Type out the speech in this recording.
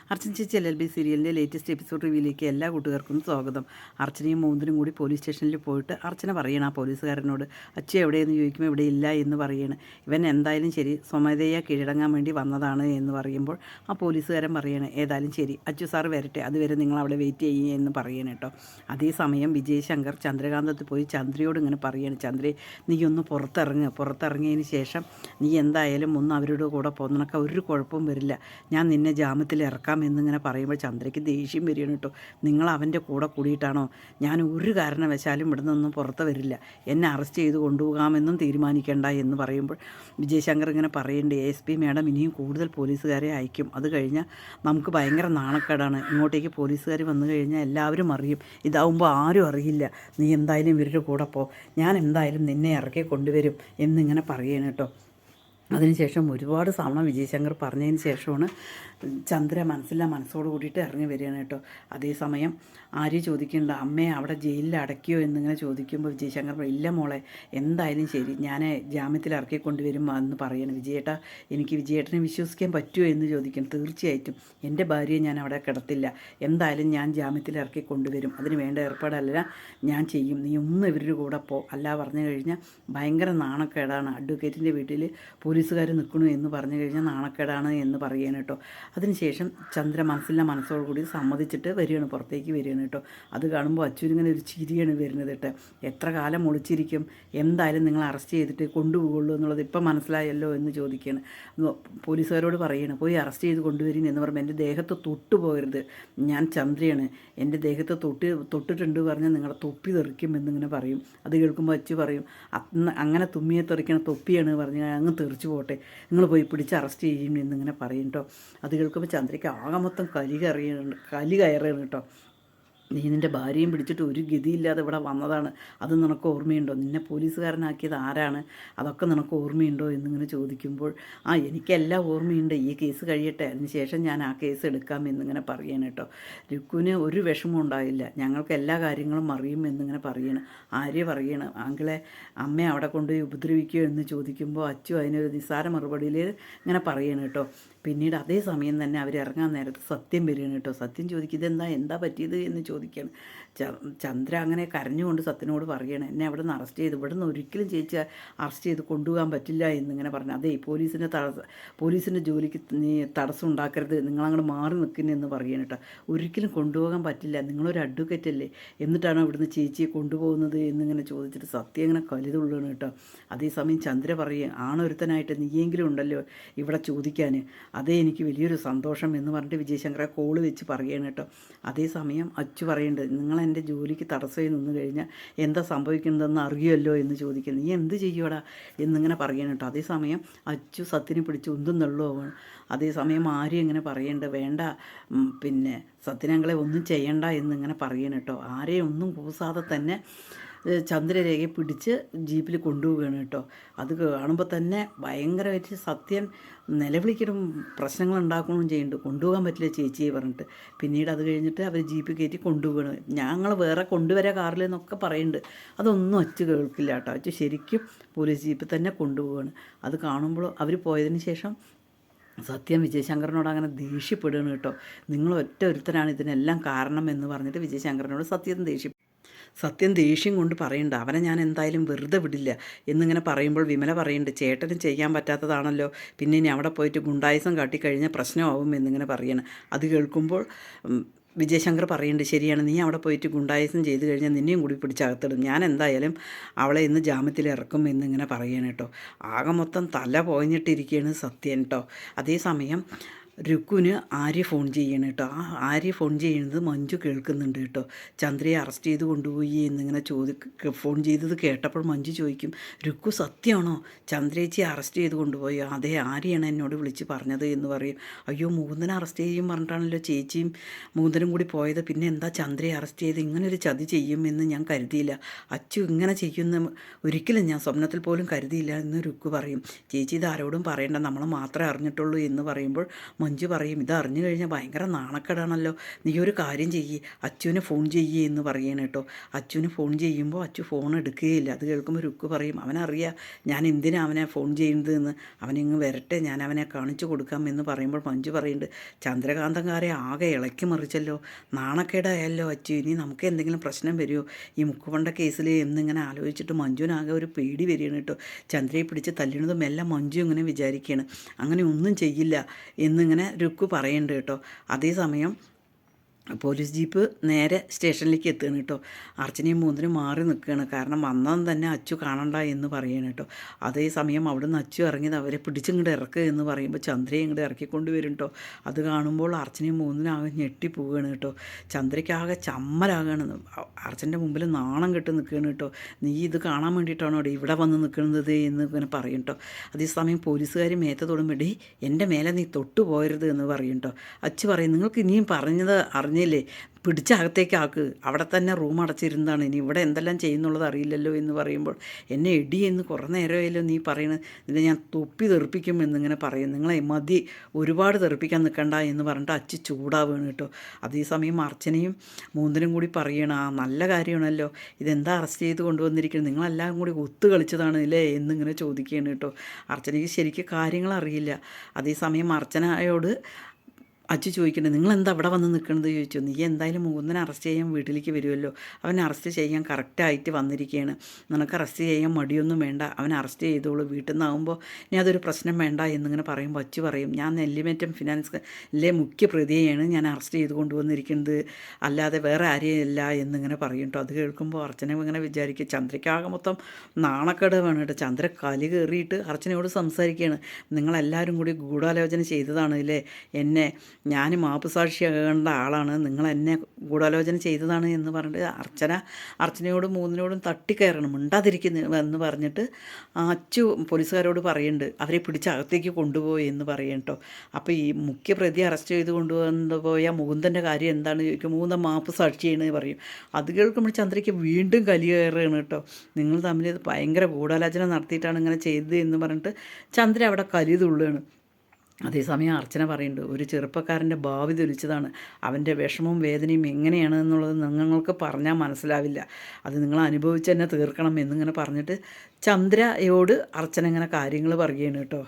അർച്ചന ചേച്ചി LLB സീരിയലിൻ്റെ latest episode റിവ്യൂയിലേക്ക് എല്ലാ കൂട്ടുകാർക്കും സ്വാഗതം. അർച്ചനയും മൂന്നിനും കൂടി പോലീസ് സ്റ്റേഷനിൽ പോയിട്ട് അർച്ചന പറയണം ആ പോലീസുകാരനോട്, അച്ഛൻ എവിടെയെന്ന് ചോദിക്കുമ്പോൾ ഇവിടെ ഇല്ല എന്ന് പറയണം. ഇവൻ എന്തായാലും ശരി സ്വമേധയാ കീഴടങ്ങാൻ വേണ്ടി വന്നതാണ് എന്ന് പറയുമ്പോൾ ആ പോലീസുകാരൻ പറയണം, ഏതായാലും ശരി അച്ചു സാർ വരട്ടെ, അതുവരെ നിങ്ങൾ അവിടെ വെയിറ്റ് ചെയ്യുക എന്ന് പറയണം കേട്ടോ. അതേസമയം വിജയശങ്കർ ചന്ദ്രകാന്തത്ത് പോയി ചന്ദ്രയോട് ഇങ്ങനെ പറയണം, ചന്ദ്രേ നീ ഒന്ന് പുറത്തിറങ്ങിയതിന് ശേഷം നീ എന്തായാലും ഒന്ന് അവരുടെ കൂടെ പോകുന്ന നിനക്ക് ഒരു കുഴപ്പവും വരില്ല, ഞാൻ നിന്നെ ജാമ്യത്തിൽ ഇറക്കാം എന്നിങ്ങനെ പറയുമ്പോൾ ചന്ദ്രയ്ക്ക് ദേഷ്യം വരികയാണ് കേട്ടോ. നിങ്ങൾ അവൻ്റെ കൂടെ കൂടിയിട്ടാണോ? ഞാൻ ഒരു കാരണവശാലും ഇവിടെ നിന്നും പുറത്ത് വരില്ല, എന്നെ അറസ്റ്റ് ചെയ്ത് കൊണ്ടുപോകാമെന്നും തീരുമാനിക്കേണ്ട എന്ന് പറയുമ്പോൾ വിജയശങ്കർ ഇങ്ങനെ പറയേണ്ടത്, ASP മാഡം ഇനിയും കൂടുതൽ പോലീസുകാരെ അയക്കും, അത് കഴിഞ്ഞാൽ നമുക്ക് ഭയങ്കര നാണക്കേടാണ്, ഇങ്ങോട്ടേക്ക് പോലീസുകാർ വന്നു കഴിഞ്ഞാൽ എല്ലാവരും അറിയും, ഇതാവുമ്പോൾ ആരും അറിയില്ല, നീ എന്തായാലും ഇവരുടെ കൂടെ പോ, ഞാൻ എന്തായാലും നിന്നെ ഇറക്കി കൊണ്ടുവരും എന്നിങ്ങനെ പറയണം കേട്ടോ. അതിനുശേഷം ഒരുപാട് തവണ വിജയശങ്കർ പറഞ്ഞതിന് ശേഷമാണ് ചന്ദ്ര മനസ്സോട് കൂടിയിട്ട് ഇറങ്ങി വരികയാണ് കേട്ടോ. അതേസമയം ആര്യ ചോദിക്കേണ്ട, അമ്മയെ അവിടെ ജയിലിൽ അടയ്ക്കുകയോ എന്നിങ്ങനെ ചോദിക്കുമ്പോൾ വിജയശങ്കർ ഇല്ല മോളെ, എന്തായാലും ശരി ഞാൻ ജാമ്യത്തിൽ ഇറക്കി കൊണ്ടുവരും എന്ന് പറയണം. വിജയേട്ടാ എനിക്ക് വിജയേട്ടനെ വിശ്വസിക്കാൻ പറ്റുമോ എന്ന് ചോദിക്കണം. തീർച്ചയായിട്ടും എൻ്റെ ഭാര്യയെ ഞാൻ അവിടെ കിടത്തില്ല, എന്തായാലും ഞാൻ ജാമ്യത്തിൽ ഇറക്കി കൊണ്ടുവരും, അതിന് വേണ്ട ഏർപ്പാടല്ല ഞാൻ ചെയ്യും, നീ ഒന്ന് ഇവരുടെ കൂടെ പോ, അല്ല പറഞ്ഞു കഴിഞ്ഞാൽ ഭയങ്കര നാണക്കേടാണ്, അഡ്വക്കേറ്റിൻ്റെ വീട്ടിൽ പോലീസുകാർ നിൽക്കണു എന്ന് പറഞ്ഞു കഴിഞ്ഞാൽ നാണക്കേടാണ് എന്ന് പറയുകയാണ് കേട്ടോ. അതിനുശേഷം ചന്ദ്ര മനസ്സോട് കൂടി സമ്മതിച്ചിട്ട് വരികയാണ്, പുറത്തേക്ക് വരികയാണ് കേട്ടോ. അത് കാണുമ്പോൾ അച്ഛനിങ്ങനെ ഒരു ചിരിയാണ് വരുന്നത് കേട്ടോ. എത്ര കാലം ഒളിച്ചിരിക്കും, എന്തായാലും നിങ്ങൾ അറസ്റ്റ് ചെയ്തിട്ട് കൊണ്ടുപോകുള്ളൂ എന്നുള്ളത് ഇപ്പം മനസ്സിലായല്ലോ എന്ന് ചോദിക്കുകയാണ്. പോലീസുകാരോട് പറയുകയാണ്, പോയി അറസ്റ്റ് ചെയ്ത് കൊണ്ടുവരും എന്ന് പറയുമ്പോൾ എൻ്റെ ദേഹത്ത് തൊട്ടു പോകരുത്, ഞാൻ ചന്ദ്രയാണ്, എൻ്റെ ദേഹത്ത് തൊട്ടിട്ടുണ്ട് പറഞ്ഞാൽ നിങ്ങളുടെ തൊപ്പി തെറിക്കും എന്നിങ്ങനെ പറയും. അത് കേൾക്കുമ്പോൾ അച്ചു പറയും, അങ്ങനെ തുമ്മിയെ തെറിക്കണ തൊപ്പിയാണ് പറഞ്ഞാൽ അങ്ങ് തെറിച്ചു പോട്ടെ, നിങ്ങൾ പോയി പിടിച്ച് അറസ്റ്റ് ചെയ്യും എന്നിങ്ങനെ പറയും കേട്ടോ. അത് കേൾക്കുമ്പോൾ ചന്ദ്രയ്ക്ക് ആകെ മൊത്തം കലി കയറുകയാണ് കേട്ടോ. നീ നിൻ്റെ ഭാര്യയും പിടിച്ചിട്ട് ഒരു ഗതിയില്ലാതെ ഇവിടെ വന്നതാണ്, അത് നിനക്ക് ഓർമ്മയുണ്ടോ? നിന്നെ പോലീസുകാരനാക്കിയത് ആരാണ്, അതൊക്കെ നിനക്ക് ഓർമ്മയുണ്ടോ എന്നിങ്ങനെ ചോദിക്കുമ്പോൾ എനിക്കെല്ലാം ഓർമ്മയുണ്ട്, ഈ കേസ് കഴിയട്ടെ, അതിനുശേഷം ഞാൻ ആ കേസ് എടുക്കാം എന്നിങ്ങനെ പറയണം കേട്ടോ. രുക്കുവിന് ഒരു വിഷമം ഉണ്ടായില്ല, ഞങ്ങൾക്ക് എല്ലാ കാര്യങ്ങളും അറിയും എന്നിങ്ങനെ പറയണം. ആര്യ പറയണം, ആങ്കിളെ അമ്മയെ അവിടെ കൊണ്ടുപോയി ഉപദ്രവിക്കുകയോ എന്ന് ചോദിക്കുമ്പോൾ അച്ചു അതിനൊരു നിസ്സാര മറുപടിയിൽ ഇങ്ങനെ പറയണം കേട്ടോ. പിന്നീട് അതേ സമയം തന്നെ അവർ ഇറങ്ങാൻ നേരത്ത് സത്യം വരികയാണ് കേട്ടോ. സത്യം ചോദിക്കുന്നത് എന്താ പറ്റിയത് എന്ന് ചോദിക്കുകയാണ്. ചന്ദ്ര അങ്ങനെ കരഞ്ഞുകൊണ്ട് സത്യനോട് പറയുകയാണ്, എന്നെ അവിടെ നിന്ന് അറസ്റ്റ് ചെയ്ത്, ഇവിടെ നിന്ന് ഒരിക്കലും ചേച്ചി അറസ്റ്റ് ചെയ്ത് കൊണ്ടുപോകാൻ പറ്റില്ല എന്നിങ്ങനെ പറഞ്ഞു. അതേ പോലീസിൻ്റെ ജോലിക്ക് നീ തടസ്സം ഉണ്ടാക്കരുത്, നിങ്ങളങ്ങോട്ട് മാറി നിൽക്കുന്നതെന്ന് പറയുകയാണ് കേട്ടോ. ഒരിക്കലും കൊണ്ടുപോകാൻ പറ്റില്ല, നിങ്ങളൊരു അഡ്വക്കേറ്റ് അല്ലേ, എന്നിട്ടാണോ ഇവിടുന്ന് ചേച്ചിയെ കൊണ്ടുപോകുന്നത് എന്നിങ്ങനെ ചോദിച്ചിട്ട് സത്യം ഇങ്ങനെ കലിതുള്ളതാണ് കേട്ടോ. അതേസമയം ചന്ദ്ര പറയുക, ആണൊരുത്തനായിട്ട് നീയെങ്കിലും ഉണ്ടല്ലോ ഇവിടെ ചോദിക്കാൻ, അതേ എനിക്ക് വലിയൊരു സന്തോഷം എന്ന് പറഞ്ഞിട്ട് വിജയശങ്കറെ കോള് വെച്ച് പറയുകയാണ് കേട്ടോ. അതേസമയം അച്ചു പറയേണ്ടത്, നിങ്ങൾ എൻ്റെ ജോലിക്ക് തടസ്സമായി നിന്ന് കഴിഞ്ഞാൽ എന്താ സംഭവിക്കുന്നതെന്ന് അറിയുമല്ലോ എന്ന് ചോദിക്കുന്നത്, നീ എന്ത് ചെയ്യുവാടാ എന്നിങ്ങനെ പറയണം കേട്ടോ. അതേസമയം അച്ചു സത്യനെ പിടിച്ച് ഒന്നും തള്ളുവാണ്. അതേസമയം ആര്യ ഇങ്ങനെ പറയേണ്ടത്, വേണ്ട പിന്നെ സത്യനങ്ങളെ ഒന്നും ചെയ്യണ്ട എന്നിങ്ങനെ പറയണം കേട്ടോ. ആരെയും ഒന്നും കൂസാതെ തന്നെ ചന്ദ്രരേഖയെ പിടിച്ച് ജീപ്പിൽ കൊണ്ടുപോവുകയാണ് കേട്ടോ. അത് കാണുമ്പോൾ തന്നെ ഭയങ്കരമായിട്ട് സത്യൻ നിലവിളിക്കലും പ്രശ്നങ്ങൾ ഉണ്ടാക്കുകയും ചെയ്യുന്നുണ്ട്, കൊണ്ടുപോകാൻ പറ്റില്ല ചേച്ചിയെ പറഞ്ഞിട്ട്. പിന്നീട് അത് കഴിഞ്ഞിട്ട് അവർ ജീപ്പ് കയറ്റി കൊണ്ടുപോകണം, ഞങ്ങൾ വേറെ കൊണ്ടുവരാ കാറിൽ എന്നൊക്കെ പറയുന്നുണ്ട്. അതൊന്നും അച്ചു കേൾക്കില്ല കേട്ടോ. അച്ചു ശരിക്കും പോലീസ് ജീപ്പിൽ തന്നെ കൊണ്ടുപോവുകയാണ്. അത് കാണുമ്പോൾ അവർ പോയതിന് ശേഷം സത്യം വിജയശങ്കറിനോട് അങ്ങനെ ദേഷ്യപ്പെടുകയാണ് കേട്ടോ. നിങ്ങൾ ഒരുത്തനാണ് ഇതിനെല്ലാം കാരണം എന്ന് പറഞ്ഞിട്ട് വിജയശങ്കറിനോട് സത്യം ദേഷ്യം കൊണ്ട് പറയണ്ട, അവനെ ഞാൻ എന്തായാലും വെറുതെ വിടില്ല എന്നിങ്ങനെ പറയുമ്പോൾ വിമല പറയുന്നുണ്ട്, ചേട്ടന് ചെയ്യാൻ പറ്റാത്തതാണല്ലോ, പിന്നെ ഇനി അവിടെ പോയിട്ട് ഗുണ്ടായുസം കാട്ടിക്കഴിഞ്ഞാൽ പ്രശ്നമാവും എന്നിങ്ങനെ പറയണം. അത് കേൾക്കുമ്പോൾ വിജയശങ്കർ പറയുന്നുണ്ട്, ശരിയാണ്, നീ അവിടെ പോയിട്ട് ഗുണ്ടായുസം ചെയ്ത് കഴിഞ്ഞാൽ നിന്നെയും കൂടി പിടിച്ചകത്തിടും, ഞാൻ എന്തായാലും അവളെ ഇന്ന് ജാമ്യത്തിൽ ഇറക്കും എന്നിങ്ങനെ പറയണം കേട്ടോ. ആകെ മൊത്തം തല പോയിഞ്ഞിട്ടിരിക്കുകയാണ് സത്യൻ കേട്ടോ. അതേസമയം രുക്കുവിന് ആര്യ ഫോൺ ചെയ്യണം കേട്ടോ. ആര്യ ഫോൺ ചെയ്യുന്നത് മഞ്ജു കേൾക്കുന്നുണ്ട് കേട്ടോ. ചന്ദ്രയെ അറസ്റ്റ് ചെയ്ത് കൊണ്ടുപോയി എന്നിങ്ങനെ ഫോൺ ചെയ്തത് കേട്ടപ്പോൾ മഞ്ജു ചോദിക്കും, രുക്കു സത്യമാണോ ചന്ദ്രേച്ചിയെ അറസ്റ്റ് ചെയ്ത് കൊണ്ടുപോയി? അതേ, ആര്യയാണ് എന്നോട് വിളിച്ച് പറഞ്ഞത് എന്ന് പറയും. അയ്യോ, മുകുന്ദനെ അറസ്റ്റ് ചെയ്യും പറഞ്ഞിട്ടാണല്ലോ ചേച്ചിയും മുകുന്ദനും കൂടി പോയത്, പിന്നെ എന്താ ചന്ദ്രയെ അറസ്റ്റ് ചെയ്ത് ഇങ്ങനൊരു ചതി ചെയ്യുമെന്ന് ഞാൻ കരുതിയില്ല, അച്ചു ഇങ്ങനെ ചെയ്യുന്ന ഒരിക്കലും ഞാൻ സ്വപ്നത്തിൽ പോലും കരുതിയില്ല എന്ന് രുക്കു പറയും. ചേച്ചി ഇത് ആരോടും പറയേണ്ട, നമ്മൾ മാത്രമേ അറിഞ്ഞിട്ടുള്ളൂ എന്ന് പറയുമ്പോൾ മഞ്ജു പറയും, ഇത് അറിഞ്ഞു കഴിഞ്ഞാൽ ഭയങ്കര നാണക്കേടാണല്ലോ, നീ ഒരു കാര്യം ചെയ്യ്, അച്ചുവിനെ ഫോൺ ചെയ്യേ എന്ന് പറയണം കേട്ടോ. അച്ചുവിന് ഫോൺ ചെയ്യുമ്പോൾ അച്ചു ഫോൺ എടുക്കുകയില്ല. അത് കേൾക്കുമ്പോൾ രുക്ക് പറയും, അവനറിയാം ഞാൻ എന്തിനാണ് അവനെ ഫോൺ ചെയ്യുന്നതെന്ന്, അവനിങ്ങ് വരട്ടെ, ഞാൻ അവനെ കാണിച്ചു കൊടുക്കാം എന്ന് പറയുമ്പോൾ മഞ്ജു പറയുന്നുണ്ട്, ചന്ദ്രകാന്തങ്കാരെ ആകെ ഇളക്കി മറിച്ചല്ലോ, നാണക്കേടായല്ലോ അച്ചു, ഇനി നമുക്ക് എന്തെങ്കിലും പ്രശ്നം വരുമോ ഈ മുക്കുകൊണ്ട കേസിൽ എന്നിങ്ങനെ ആലോചിച്ചിട്ട് മഞ്ജുവിനാകെ ഒരു പേടി വരികയാണ് കേട്ടോ. ചന്ദ്രയെ പിടിച്ച് തല്ലുന്നതും എല്ലാം മഞ്ജു ഇങ്ങനെ വിചാരിക്കുകയാണ്, അങ്ങനെ ഒന്നും ചെയ്യില്ല എന്നിങ്ങനെ രുക്കു പറയുന്നുണ്ട് കേട്ടോ. അതേസമയം പോലീസ് ജീപ്പ് നേരെ സ്റ്റേഷനിലേക്ക് എത്തുകയാണ് കേട്ടോ. അർച്ചനയും മൂന്നിനും മാറി നിൽക്കുകയാണ്, കാരണം വന്നതും തന്നെ അച്ചു കാണണ്ട എന്ന് പറയുകയാണ് കേട്ടോ. അതേസമയം അവിടെ നിന്ന് അച്ചു ഇറങ്ങിയത് അവരെ പിടിച്ചിങ്ങോട്ട് ഇറക്കുക എന്ന് പറയുമ്പോൾ ചന്ദ്രയെ ഇങ്ങോട്ട് ഇറക്കിക്കൊണ്ട് വരും കേട്ടോ. അത് കാണുമ്പോൾ അർച്ചനയും മൂന്നിനും ആകെ ഞെട്ടിപ്പോവുകയാണ് കേട്ടോ. ചന്ദ്രയ്ക്കാകെ ചമ്മലാകാണ്, അർച്ചൻ്റെ മുമ്പിൽ നാണം കെട്ട് നിൽക്കുകയാണ് കേട്ടോ. നീ ഇത് കാണാൻ വേണ്ടിയിട്ടാണോ ഇവിടെ വന്ന് നിൽക്കുന്നത് എന്ന് ഇങ്ങനെ പറയും കേട്ടോ. അതേസമയം പോലീസുകാർ മേത്തെ തൊടുമ്പോൾ എൻ്റെ മേലെ നീ തൊട്ടു പോകരുത് എന്ന് പറയും കേട്ടോ. അച്ചു പറയും, നിങ്ങൾക്ക് ഇനിയും പറഞ്ഞത് അറിഞ്ഞില്ലേ, പിടിച്ചകത്തേക്കാക്ക്, അവിടെ തന്നെ റൂം അടച്ചിരുന്നതാണ്, ഇനി ഇവിടെ എന്തെല്ലാം ചെയ്യുന്നുള്ളത് അറിയില്ലല്ലോ എന്ന് പറയുമ്പോൾ, എന്നെ എടി എന്ന് കുറേ നേരമായല്ലോ നീ പറയണത്, ഇതിനെ ഞാൻ തൊപ്പി തെറിപ്പിക്കും എന്നിങ്ങനെ പറയും. നിങ്ങളെ മതി, ഒരുപാട് തെറിപ്പിക്കാൻ നിൽക്കണ്ട എന്ന് പറഞ്ഞിട്ട് അച്ചു ചൂടാവുകയാണ് കേട്ടോ. അതേസമയം അർച്ചനയും മൂന്നിനും കൂടി പറയണം, ആ നല്ല കാര്യമാണല്ലോ, ഇതെന്താ അറസ്റ്റ് ചെയ്ത് കൊണ്ടുവന്നിരിക്കുന്നത്, നിങ്ങളെല്ലാം കൂടി ഒത്തു കളിച്ചതാണ് അല്ലേ എന്നിങ്ങനെ ചോദിക്കുകയാണ് കേട്ടോ. അർച്ചനയ്ക്ക് ശരിക്കും കാര്യങ്ങൾ അറിയില്ല. അതേസമയം അർച്ചനയോട് അച്ചു ചോദിക്കണ്ടേ, നിങ്ങളെന്താ അവിടെ വന്ന് നിൽക്കണത് ചോദിച്ചു. നീ എന്തായാലും മൂന്നിനെ അറസ്റ്റ് ചെയ്യാൻ വീട്ടിലേക്ക് വരുമല്ലോ, അവൻ അറസ്റ്റ് ചെയ്യാൻ കറക്റ്റായിട്ട് വന്നിരിക്കുകയാണ്, നിനക്ക് അറസ്റ്റ് ചെയ്യാൻ മടിയൊന്നും വേണ്ട, അവൻ അറസ്റ്റ് ചെയ്തോളൂ, വീട്ടിൽ നിന്നാകുമ്പോൾ ഇനി അതൊരു പ്രശ്നം വേണ്ട എന്നിങ്ങനെ പറയുമ്പോൾ അച്ചു പറയും, ഞാൻ നെല്ലിമറ്റം ഫിനാൻസിലെ മുഖ്യ പ്രതിയെയാണ് ഞാൻ അറസ്റ്റ് ചെയ്ത് കൊണ്ടുവന്നിരിക്കുന്നത്, അല്ലാതെ വേറെ ആരെയല്ല എന്നിങ്ങനെ പറയും കേട്ടോ. അത് കേൾക്കുമ്പോൾ അർച്ചന ഇങ്ങനെ വിചാരിക്കുക, ചന്ദ്രയ്ക്കാകെ മൊത്തം നാണക്കേട് വേണം കേട്ടോ. ചന്ദ്ര കലി കയറിയിട്ട് അർച്ചനയോട് സംസാരിക്കുകയാണ്, നിങ്ങളെല്ലാവരും കൂടി ഗൂഢാലോചന ചെയ്തതാണ് അല്ലേ എന്നെ, ഞാൻ മാപ്പുസാക്ഷിയാകേണ്ട ആളാണ്, നിങ്ങൾ എന്നെ ഗൂഢാലോചന ചെയ്തതാണ് എന്ന് പറഞ്ഞിട്ട് അർച്ചനയോടും മൂന്നിനോടും തട്ടിക്കയറണം, മിണ്ടാതിരിക്കുന്നു എന്ന് പറഞ്ഞിട്ട് അച്ചു പോലീസുകാരോട് പറയുന്നുണ്ട്, അവരെ പിടിച്ച് അകത്തേക്ക് കൊണ്ടുപോയി എന്ന് പറയും കേട്ടോ. അപ്പോൾ ഈ മുഖ്യപ്രതി അറസ്റ്റ് ചെയ്ത് കൊണ്ടുപോയ മുകുന്ദൻ്റെ കാര്യം എന്താണ് ചോദിക്കും, മുകുന്ദൻ മാപ്പുസാക്ഷിയാണ് പറയും. അത് കേൾക്കുമ്പോൾ ചന്ദ്രയ്ക്ക് വീണ്ടും കലി കയറുകയാണ് കേട്ടോ. നിങ്ങൾ തമ്മിൽ ഭയങ്കര ഗൂഢാലോചന നടത്തിയിട്ടാണ് ഇങ്ങനെ ചെയ്തത് എന്ന് പറഞ്ഞിട്ട് ചന്ദ്ര അവിടെ കലി തുള്ളുകയാണ്. അതേസമയം അർച്ചന പറയുന്നുണ്ട്, ഒരു ചെറുപ്പക്കാരൻ്റെ ഭാവി തൊലിച്ചതാണ്, അവൻ്റെ വിഷമവും വേദനയും എങ്ങനെയാണ് എന്നുള്ളത് നിങ്ങൾക്ക് പറഞ്ഞാൽ മനസ്സിലാവില്ല, അത് നിങ്ങൾ അനുഭവിച്ച് തന്നെ തീർക്കണം എന്നിങ്ങനെ പറഞ്ഞിട്ട് ചന്ദ്രയോട് അർച്ചന ഇങ്ങനെ കാര്യങ്ങൾ പറയുകയാണ് കേട്ടോ.